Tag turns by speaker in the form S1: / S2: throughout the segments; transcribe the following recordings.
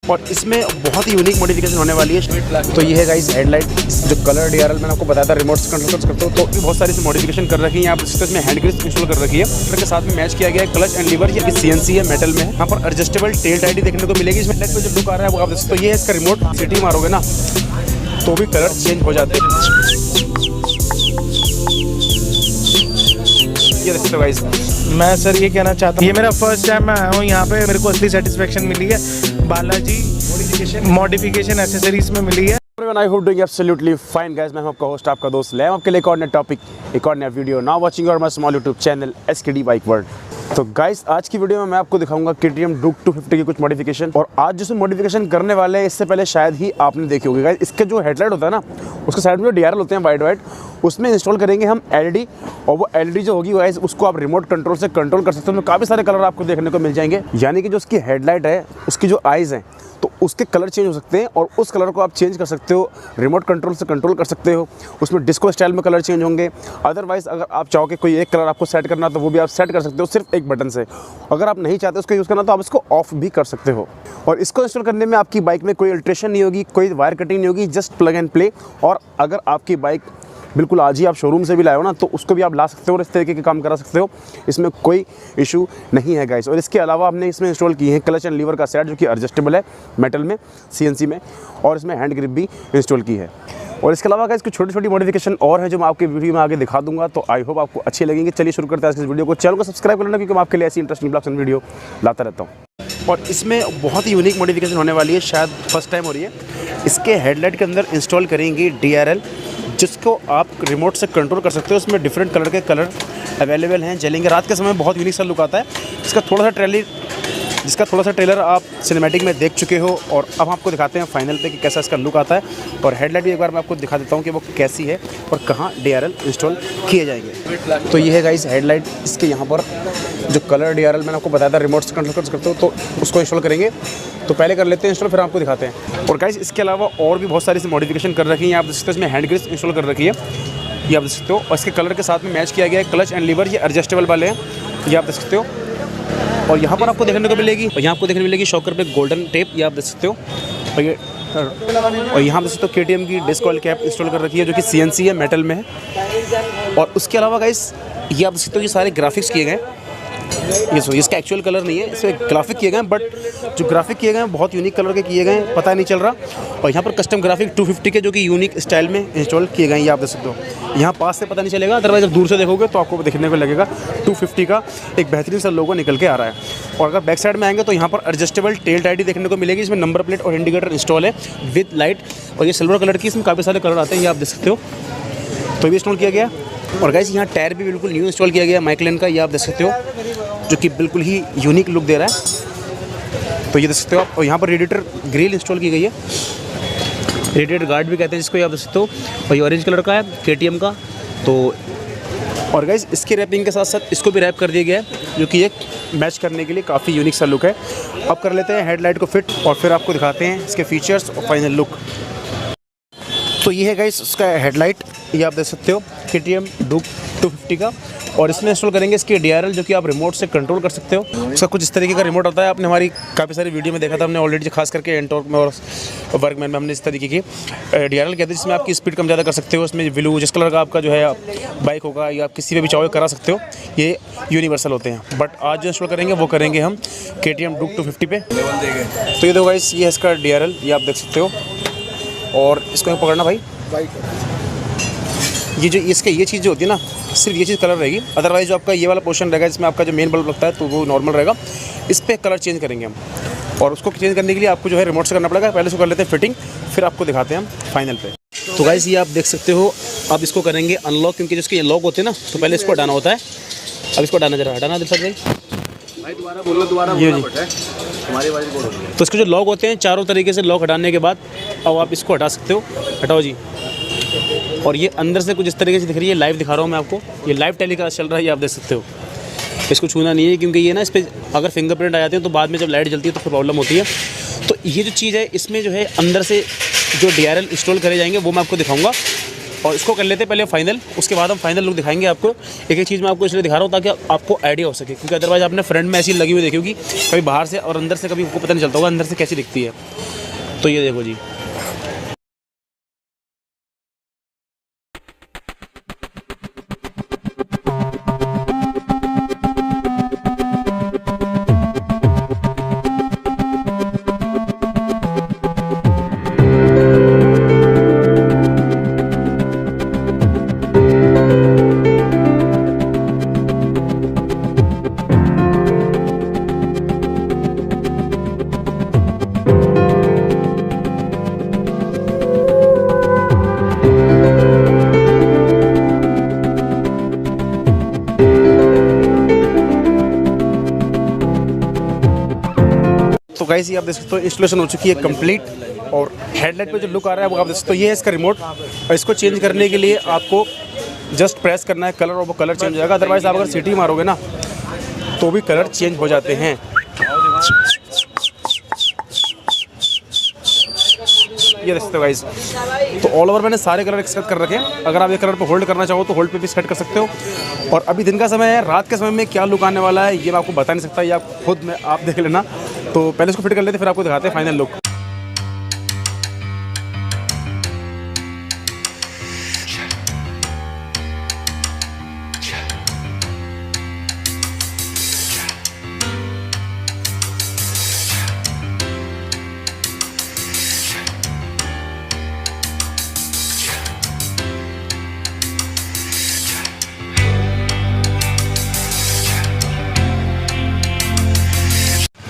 S1: और इसमें बहुत ही यूनिक मॉडिफिकेशन होने वाली है। तो ये है गाइस हेडलाइट, जो कलर डीआरएल मैंने आपको बताया था रिमोट से कंट्रोल कर सकते हो। तो बहुत सारी मॉडिफिकेशन कर रखी है यहाँ पर। इसमें हैंड ग्रिप इंस्टॉल कर रखी है, उसके साथ में मैच किया गया है क्लच एंड लीवर। ये सीएनसी है, मेटल में है। यहाँ पर एडजस्टेबल टेल टाइडी देखने को मिलेगी। इसमें जो लुक आ रहा है वो आप देख सकते हो। ये है इसका रिमोट, सिटी मारोगे ना तो भी कलर चेंज हो जाते हैं। ये देख सकते हो गाइस।
S2: मैं सर ये कहना चाहता हूँ, ये मेरा फर्स्ट टाइम मैं आया हूँ यहाँ पे, मेरे को असली सेटिस्फेक्शन मिली है बालाजी मॉडिफिकेशन एसेसरीज में मिली है।
S1: I hope doing absolutely fine guys। मैं हूं आपका होस्ट, आपका दोस्त लैम, आपके लिए एक और नया टॉपिक, एक और नया video. Now watching your my small YouTube channel SKD bike world. तो गाइस आज की वीडियो में मैं आपको दिखाऊंगा KTM डूक 250 की कुछ मॉडिफिकेशन। और आज जिस मॉडिफिकेशन करने वाले हैं इससे पहले शायद ही आपने देखी होगी गाइस। इसके जो हेडलाइट होता है ना, उसके साइड में जो डीआरएल होते हैं वाइट, उसमें इंस्टॉल करेंगे हम एलईडी। और वो एलईडी जो होगी गाइस, उसको आप रिमोट कंट्रोल से कंट्रोल कर सकते हो। उसमें काफ़ी सारे कलर आपको देखने को मिल जाएंगे। यानी कि जो उसकी हेडलाइट है, उसकी जो आइज़ हैं, तो उसके कलर चेंज हो सकते हैं। और उस कलर को आप चेंज कर सकते हो, रिमोट कंट्रोल से कंट्रोल कर सकते हो। उसमें डिस्को स्टाइल में कलर चेंज होंगे। अदरवाइज़ अगर आप चाहो कि कोई एक कलर आपको सेट करना तो वो भी आप सेट कर सकते हो सिर्फ एक बटन से। अगर आप नहीं चाहते उसको यूज़ करना तो आप इसको ऑफ भी कर सकते हो। और इसको इंस्टॉल करने में आपकी बाइक में कोई अल्ट्रेशन नहीं होगी, कोई वायर कटिंग नहीं होगी, जस्ट प्लग एंड प्ले। और अगर आपकी बाइक बिल्कुल आज ही आप शोरूम से भी लाए हो ना, तो उसको भी आप ला सकते हो और इस तरीके के काम करा सकते हो। इसमें कोई इशू नहीं है गाइस। और इसके अलावा हमने इसमें इंस्टॉल की है क्लच एंड लीवर का सेट, जो कि एडजस्टेबल है, मेटल में, सीएनसी में। और इसमें हैंड ग्रिप भी इंस्टॉल की है। और इसके अलावा गाइस कुछ छोटी छोटी मॉडिफिकेशन और है जो मैं आपके वीडियो में आगे दिखा दूंगा। तो आई होप आपको अच्छी लगेंगे। चलिए शुरू करते हैं आज इस वीडियो को। चैनल को सब्सक्राइब कर लेना, क्योंकि मैं आपके लिए ऐसी इंटरेस्टिंग ब्लॉग्स एंड वीडियो लाता रहता हूँ। और इसमें बहुत ही यूनिक मॉडिफिकेशन होने वाली है, शायद फर्स्ट टाइम हो रही है। इसके हेडलाइट के अंदर इंस्टॉल करेंगे डीआरएल, जिसको आप रिमोट से कंट्रोल कर सकते हो। उसमें डिफरेंट कलर के कलर अवेलेबल हैं, जलेंगे। रात के समय बहुत यूनिक सा लुक आता है। जिसका थोड़ा सा ट्रेलर आप सिनेमैटिक में देख चुके हो। और अब आपको दिखाते हैं फाइनल पे कि कैसा इसका लुक आता है। और हेडलाइट भी एक बार मैं आपको दिखा देता हूँ कि वो कैसी है और कहाँ डीआरएल इंस्टॉल किए जाएंगे। तो ये है गाइस हेडलाइट। इसके यहाँ पर जो कलर डीआरएल मैंने आपको बताया था रिमोट से कंट्रोल कर सकते हो, तो उसको इंस्टॉल करेंगे। तो पहले कर लेते हैं इंस्टॉल, फिर आपको दिखाते हैं। और गाइस इसके अलावा और भी बहुत सारी मॉडिफिकेशन कर रखी है। आप देख सकते हो इसमें हैंड ग्रिप इंस्टॉल कर रखी है, ये आप देख सकते हो। और इसके कलर के साथ में मैच किया गया है क्लच एंड लीवर। ये एडजस्टेबल वाले हैं, ये आप देख सकते हो। और यहाँ पर आपको देखने को मिलेगी, और यहाँ आपको देखने को मिलेगी शॉकर पे गोल्डन टेप, ये आप देख सकते हो। और यहाँ देख सकते हो KTM की डिस्क ऑयल कैप इंस्टॉल कर रखी है, जो कि सीएनसी है, मेटल में है। और उसके अलावा गाइस ये आप देख सकते हो, ये सारे ग्राफिक्स किए गए। इसका एक्चुअल कलर नहीं है, इसमें ग्राफिक किए गए हैं। बट जो ग्राफिक किए गए हैं बहुत यूनिक कलर के किए गए हैं, पता नहीं चल रहा। और यहाँ पर कस्टम ग्राफिक 250 के, जो कि यूनिक स्टाइल में इंस्टॉल किए गए हैं, ये आप देख सकते हो। यहाँ पास से पता नहीं चलेगा, अदरवाइज जब दूर से देखोगे तो आपको देखने को लगेगा 250 का एक बेहतरीन सा लोगो निकल के आ रहा है। और अगर बैक साइड में आएंगे तो यहाँ पर एडजस्टेबल टेल टाइडी देखने को मिलेगी। इसमें नंबर प्लेट और इंडिकेटर इंस्टॉल है विद लाइट। और ये सिल्वर कलर की, इसमें काफ़ी सारे कलर आते हैं, ये आप देख सकते हो। तो भी इंस्टॉल किया गया। और गाइस यहाँ टायर भी बिल्कुल न्यू इंस्टॉल किया गया माइकलेन का, ये आप देख सकते हो, जो कि बिल्कुल ही यूनिक लुक दे रहा है। तो ये देख सकते हो आप। और यहाँ पर रेडिएटर ग्रिल इंस्टॉल की गई है, रेडिएटर गार्ड भी कहते हैं जिसको, ये आप देख सकते हो। और ये ऑरेंज कलर का है KTM का। तो और गाइस इसके रैपिंग के साथ साथ इसको भी रैप कर दिया गया है, जो कि एक मैच करने के लिए काफ़ी यूनिक सा लुक है। अब कर लेते हैं हेडलाइट को फिट, और फिर आपको दिखाते हैं इसके फीचर्स और फाइनल लुक। तो ये है गाइस उसका हेडलाइट, ये आप देख सकते हो KTM डूक 250 का। और इसमें इंस्टॉल करेंगे इसके डीआरएल, जो कि आप रिमोट से कंट्रोल कर सकते हो। उसका कुछ इस तरीके का रिमोट होता है, आपने हमारी काफ़ी सारी वीडियो में देखा था हमने ऑलरेडी, खास करके एंटॉर्क में और वर्कमैन में हमने इस तरीके की डीआरएल कहते हैं, जिसमें आपकी स्पीड कम ज़्यादा कर सकते हो। इसमें ब्लू जिस कलर का आपका जो है बाइक होगा, या आप किसी पे भी चाहो करा सकते हो, ये यूनिवर्सल होते हैं। बट आज जो इंस्टॉल करेंगे वो करेंगे हम KTM डूक 250 पे। तो ये देखो गाइस, ये है इसका डीआरएल, ये आप देख सकते हो। और इसको पकड़ना भाई, ये जो इसके ये चीज़ जो होती है ना, सिर्फ ये चीज़ कलर रहेगी। अदरवाइज जो आपका ये वाला पोर्शन रहेगा, जिसमें आपका जो मेन बल्ब लगता है, तो वो नॉर्मल रहेगा। इस पर कलर चेंज करेंगे हम। और उसको चेंज करने के लिए आपको जो है रिमोट से करना पड़ेगा। पहले इसको कर लेते हैं फिटिंग, फिर आपको दिखाते हैं हम फाइनल पे। तो गाइस ये आप देख सकते हो। अब इसको करेंगे अनलॉक, क्योंकि जिसके ये लॉक होते हैं ना, तो पहले इसको हटाना होता है। अब इसको हटाना, जरा हटाना दिल भाई, दोबारा तो इसके जो लॉक होते हैं, चारों तरीके से लॉक हटाने के बाद अब आप इसको हटा सकते हो। हटाओ जी। और ये अंदर से कुछ इस तरीके से दिख रही है, लाइव दिखा रहा हूँ मैं आपको। ये लाइव टेलीकास्ट चल रहा है, ये आप देख सकते हो। इसको छूना नहीं है, क्योंकि ये ना इस पर अगर फिंगरप्रिंट आ जाते हैं तो बाद में जब लाइट जलती है तो फिर प्रॉब्लम होती है। तो ये जो चीज़ है, इसमें जो है अंदर से जो डीआरएल इंस्टॉल करे जाएंगे वो मैं आपको दिखाऊंगा। और इसको कर लेते हैं पहले फाइनल, उसके बाद हम फाइनल लुक दिखाएंगे आपको। एक एक चीज़ मैं आपको इसलिए दिखा रहा हूँ ताकि आपको आइडिया हो सके, क्योंकि अदरवाइज आपने फ्रंट में ऐसी लगी हुई देखी होगी, कभी बाहर से और अंदर से कभी आपको पता नहीं चलता होगा अंदर से कैसी दिखती है। तो ये देखो जी, तो गाइस ये आप देख सकते हो इंस्टॉलेशन हो चुकी है कंप्लीट, और हेडलाइट पे जो लुक आ रहा है वो आप देख सकते हो। ये है इसका रिमोट, और इसको चेंज करने के लिए आपको जस्ट प्रेस करना है कलर, और वो कलर चेंज हो जाएगा। अदरवाइज आप अगर सीटी मारोगे ना तो भी कलर चेंज हो जाते हैं। ये देख सकते हो गाइस, तो ऑल ओवर मैंने सारे कलर सेट कर रखे हैं। अगर आप ये कलर पे होल्ड करना चाहो तो होल्ड पे भी सेट कर सकते हो। और अभी दिन का समय है, रात के समय में क्या लुक आने वाला है ये मैं आपको बता नहीं सकता, ये आप खुद में आप देख लेना। तो पहले इसको फिट कर लेते, फिर आपको दिखाते हैं फाइनल लुक।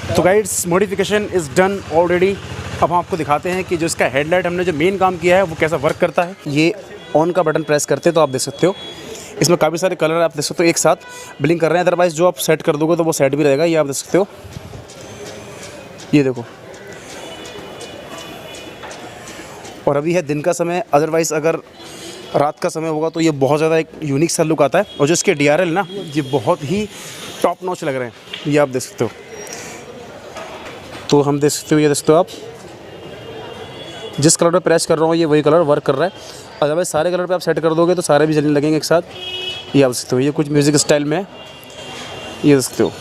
S1: तो guides modification is done already. अब हम आपको दिखाते हैं कि जो इसका हेडलाइट हमने जो मेन काम किया है वो कैसा वर्क करता है। ये ऑन का बटन प्रेस करते तो आप देख सकते हो इसमें काफ़ी सारे कलर आप देख सकते हो एक साथ ब्लिंक कर रहे हैं। अदरवाइज़ जो आप सेट कर दोगे तो वो सेट भी रहेगा, ये आप देख सकते हो। ये देखो, और अभी है दिन का समय, अदरवाइज़ अगर रात का समय होगा तो ये बहुत ज़्यादा एक यूनिक सा लुक आता है। और जो इसके DRL ना ये बहुत ही टॉप नॉच लग रहे हैं, ये आप देख सकते हो। तो हम देख सकते हो, ये देख सकते हो आप, जिस कलर पे प्रेस कर रहा हूँ ये वही कलर वर्क कर रहा है। अदरवाइज सारे कलर पे आप सेट कर दोगे तो सारे भी जलने लगेंगे एक साथ, ये आप देख सकते हो। ये कुछ म्यूज़िक स्टाइल में है, ये देख सकते हो।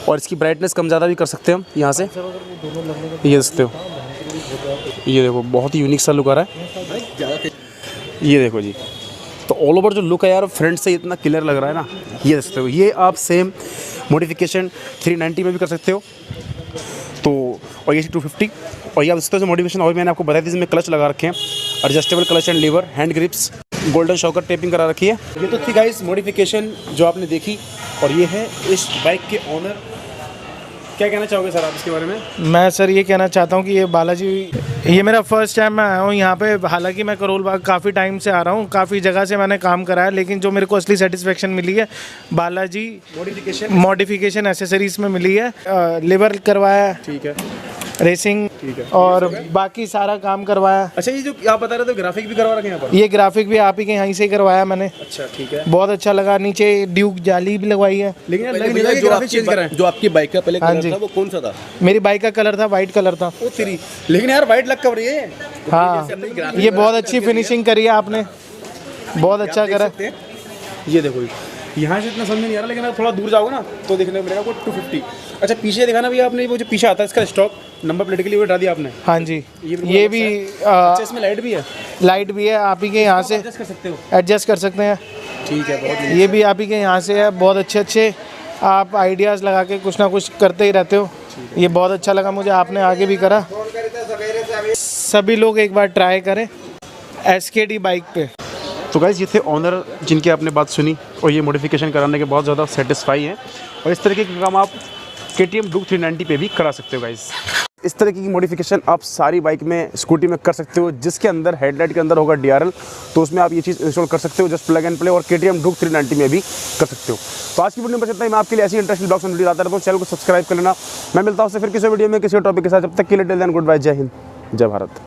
S1: और इसकी ब्राइटनेस कम ज़्यादा भी कर सकते हैं हम यहाँ से, ये देख सकते हो। ये देखो बहुत ही यूनिक सा लुक आ रहा है, ये देखो जी। तो ऑल ओवर जो लुक है यार फ्रंट से इतना क्लियर लग रहा है ना, ये देख सकते हो। ये आप सेम मॉडिफिकेशन 390 में भी कर सकते हो। तो और ये 250, और ये आप इसका जो मॉडिफिकेशन और मैंने आपको बताया थी, इसमें क्लच लगा रखे हैं, adjustable clutch and lever, hand grips, golden shocker taping करा रखी है। ये तो थी गाइस मॉडिफिकेशन जो आपने देखी। और ये है इस बाइक के ऑनर, क्या कहना चाहोगे सर आप इसके बारे में?
S2: मैं सर ये कहना चाहता हूँ कि ये बालाजी, ये मेरा फर्स्ट टाइम मैं आया हूँ यहाँ पे। हालांकि मैं करोल बाग काफ़ी टाइम से आ रहा हूँ, काफ़ी जगह से मैंने काम करा है, लेकिन जो मेरे को असली सेटिस्फेक्शन मिली है बालाजी मॉडिफिकेशन एसेसरीज़ में मिली है। लेबर करवाया है,
S1: ठीक है,
S2: रेसिंग, ठीक है, और बाकी सारा काम करवाया।
S1: अच्छा, ये जो आप बता रहे थे ग्राफिक भी करवा रखे हैं यहाँ पर?
S2: ये ग्राफिक भी आप ही के यहीं से ही करवाया मैंने।
S1: अच्छा, ठीक है,
S2: बहुत अच्छा लगा। नीचे ड्यूक जाली भी लगवाई है।
S1: लेकिन जो आपकी बाइक का पहले कलर था वो कौन सा था?
S2: मेरी बाइक का कलर था वाइट कलर था।
S1: ओ तेरी, लेकिन यार वाइट लग कवर है।
S2: हाँ, ये बहुत अच्छी फिनिशिंग करी है आपने, बहुत अच्छा करा।
S1: ये देखो यहाँ से इतना समझ नहीं आ रहा, लेकिन अगर थोड़ा दूर जाओगे ना तो देखने को मिलेगा वो 250। अच्छा, पीछे दिखाना भैया आपने, वो जो पीछे आता है इसका स्टॉक नंबर प्लेट के लिए वो हटा दिया आपने?
S2: हाँ जी, ये भी
S1: अच्छा, इसमें लाइट भी है?
S2: लाइट भी है, आप ही के यहाँ से
S1: एडजस्ट कर सकते हो?
S2: एडजस्ट कर सकते हैं,
S1: ठीक है, बहुत। ये
S2: भी आप ही के यहाँ से है। बहुत अच्छे अच्छे आप आइडियाज़ लगा के कुछ ना कुछ करते ही रहते हो, ये बहुत अच्छा लगा मुझे, आपने आगे भी करा। सभी लोग एक बार ट्राई करें SKD बाइक पे।
S1: तो गाइस ये थे ऑनर जिनकी आपने बात सुनी, और ये मॉडिफिकेशन कराने के बहुत ज़्यादा सेटिस्फाई हैं, और इस तरीके के काम आप KTM Duke 390 पे भी करा सकते हो गाइस। इस तरीके की मॉडिफिकेशन आप सारी बाइक में, स्कूटी में कर सकते हो, जिसके अंदर हेडलाइट के अंदर होगा DRL, तो उसमें आप ये चीज़ इंस्टॉल कर सकते हो, जस्ट प्लग एंड प्ले, और KTM Duke 390 में भी कर सकते हो। तो आज की वीडियो में बस इतना ही। मैं आपके लिए ऐसी इंटरेस्टिंग ब्लॉग्स में वीडियो लाता रहता हूँ, चैनल को सब्सक्राइब कर लेना। मैं मिलता हूँ फिर किसी वीडियो में किसी टॉपिक के साथ, जब तक के लिए टिल देन गुड बाय, जय हिंद, जय भारत।